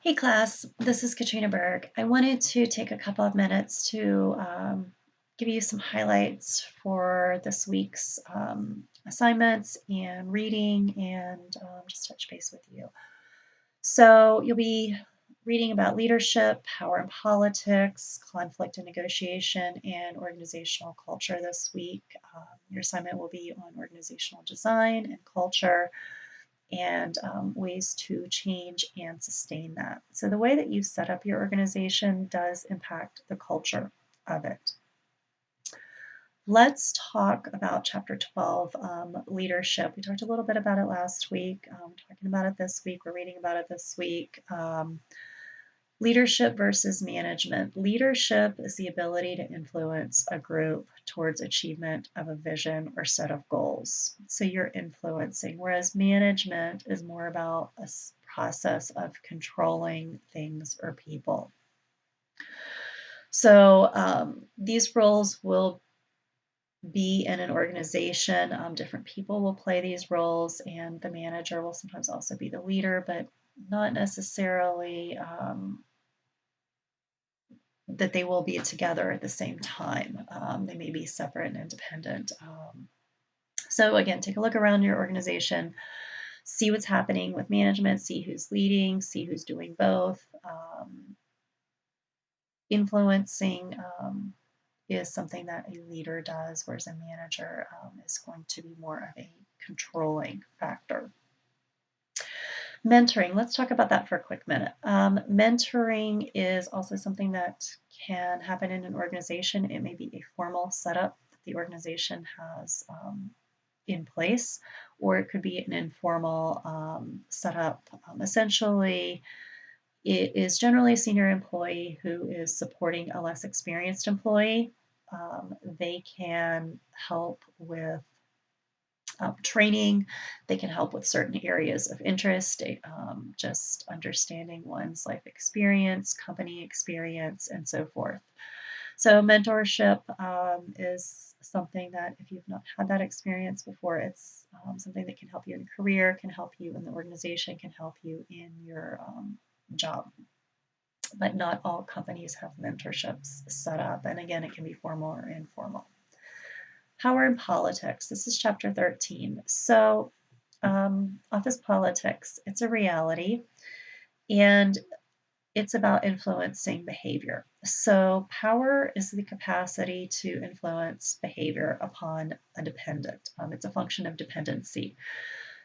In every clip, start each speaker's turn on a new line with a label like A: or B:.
A: Hey class, this is Katrina Berg. I wanted to take a couple of minutes to give you some highlights for this week's assignments and reading and just touch base with you. So you'll be reading about leadership, power and politics, conflict and negotiation, and organizational culture this week. Your assignment will be on organizational design and culture and ways to change and sustain that. So the way that you set up your organization does impact the culture of it. Let's talk about Chapter 12, leadership. We talked a little bit about it last week. We're talking about it this week. We're reading about it this week. Leadership versus management. Leadership is the ability to influence a group towards achievement of a vision or set of goals. So you're influencing, whereas management is more about a process of controlling things or people. So these roles will be in an organization. Different people will play these roles, and the manager will sometimes also be the leader, but not necessarily that they will be together at the same time. They may be separate and independent. So again, take a look around your organization, see what's happening with management, see who's leading, see who's doing both. Influencing is something that a leader does, whereas a manager is going to be more of a controlling factor. Mentoring, let's talk about that for a quick minute. Mentoring is also something that can happen in an organization. It may be a formal setup that the organization has in place, or it could be an informal setup. Essentially, it is generally a senior employee who is supporting a less experienced employee. They can help with training. They can help with certain areas of interest, just understanding one's life experience, company experience, and so forth. So mentorship is something that if you've not had that experience before, it's something that can help you in your career, can help you in the organization, can help you in your job. But not all companies have mentorships set up. And again, it can be formal or informal. Power and politics. This is chapter 13. So office politics, it's a reality. And it's about influencing behavior. So power is the capacity to influence behavior upon a dependent. It's a function of dependency.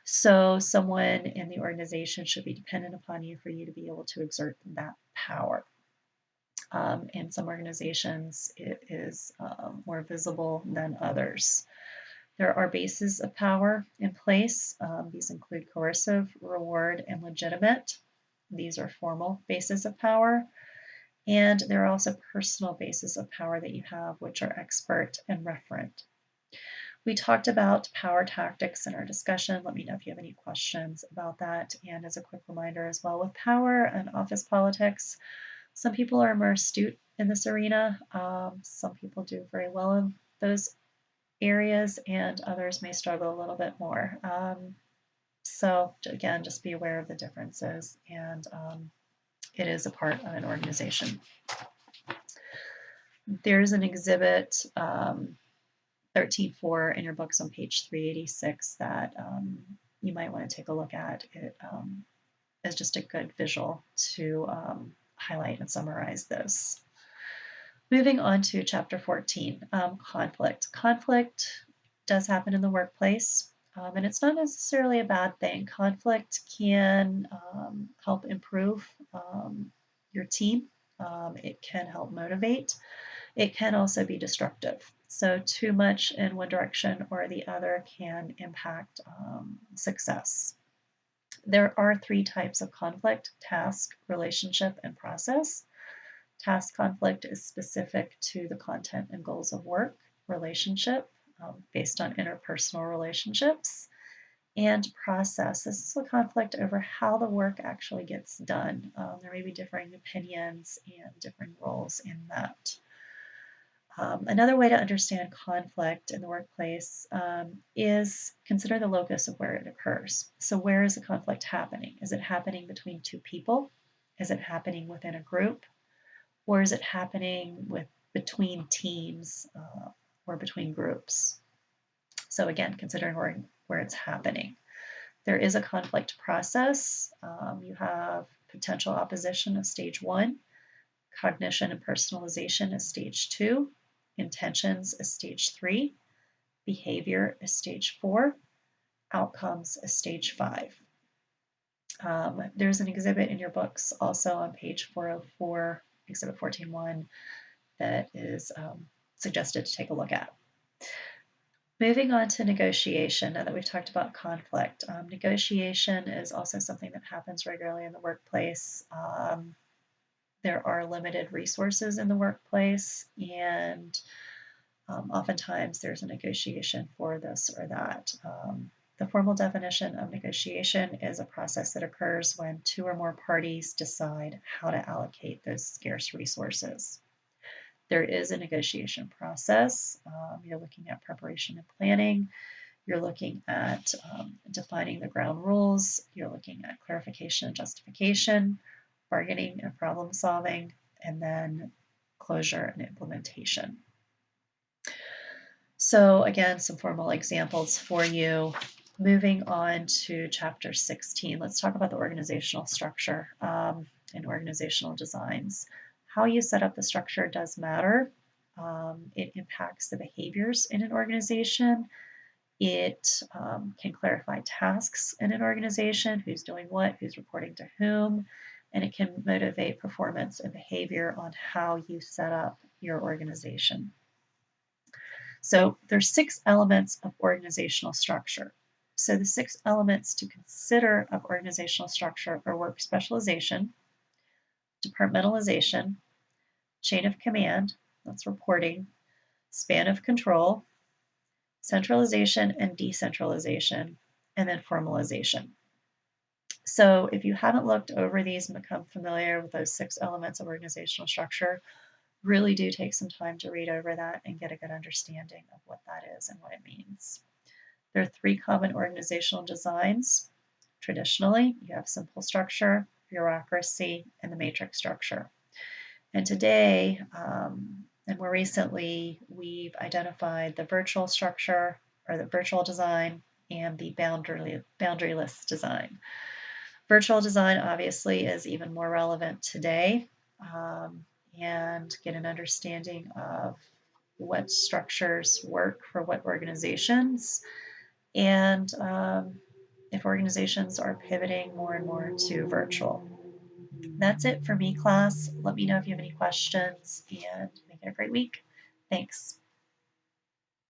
A: So someone in the organization should be dependent upon you for you to be able to exert that power. In some organizations, it is more visible than others. There are bases of power in place. These include coercive, reward, and legitimate. These are formal bases of power. And there are also personal bases of power that you have, which are expert and referent. We talked about power tactics in our discussion. Let me know if you have any questions about that. And as a quick reminder as well, with power and office politics, some people are more astute in this arena. Some people do very well in those areas, and others may struggle a little bit more. So again, just be aware of the differences, and it is a part of an organization. There's an exhibit 13.4 in your books on page 386 that you might want to take a look at. It is just a good visual to highlight and summarize this. Moving on to chapter 14, conflict. Conflict does happen in the workplace, and it's not necessarily a bad thing. Conflict can help improve your team. It can help motivate. It can also be destructive. So too much in one direction or the other can impact success. There are 3 types of conflict: task, relationship, and process. Task conflict is specific to the content and goals of work. Relationship, based on interpersonal relationships. And process, this is a conflict over how the work actually gets done. There may be differing opinions and differing roles in that. Another way to understand conflict in the workplace is consider the locus of where it occurs. So where is the conflict happening? Is it happening between 2 people? Is it happening within a group, or is it happening between teams or between groups? So again, considering where it's happening. There is a conflict process. You have potential opposition as stage 1, cognition and personalization as stage 2, intentions as stage 3, behavior as stage 4, outcomes as stage 5. There's an exhibit in your books also on page 404, exhibit 14.1, that is suggested to take a look at. Moving on to negotiation, now that we've talked about conflict, negotiation is also something that happens regularly in the workplace. There are limited resources in the workplace, and oftentimes there's a negotiation for this or that. The formal definition of negotiation is a process that occurs when 2 or more parties decide how to allocate those scarce resources. There is a negotiation process. You're looking at preparation and planning. You're looking at defining the ground rules. You're looking at clarification and justification, bargaining and problem solving, and then closure and implementation. So again, some formal examples for you. Moving on to chapter 16, let's talk about the organizational structure and organizational designs. How you set up the structure does matter. It impacts the behaviors in an organization. It can clarify tasks in an organization, who's doing what, who's reporting to whom, and it can motivate performance and behavior on how you set up your organization. So there's 6 elements of organizational structure. So the 6 elements to consider of organizational structure are work specialization, departmentalization, chain of command, that's reporting, span of control, centralization and decentralization, and then formalization. So if you haven't looked over these and become familiar with those 6 elements of organizational structure, really do take some time to read over that and get a good understanding of what that is and what it means. There are 3 common organizational designs. Traditionally, you have simple structure, bureaucracy, and the matrix structure. And today, and more recently, we've identified the virtual structure or the virtual design and the boundaryless design. Virtual design obviously is even more relevant today, and get an understanding of what structures work for what organizations, and if organizations are pivoting more and more to virtual. That's it for me, class. Let me know if you have any questions, and make it a great week. Thanks.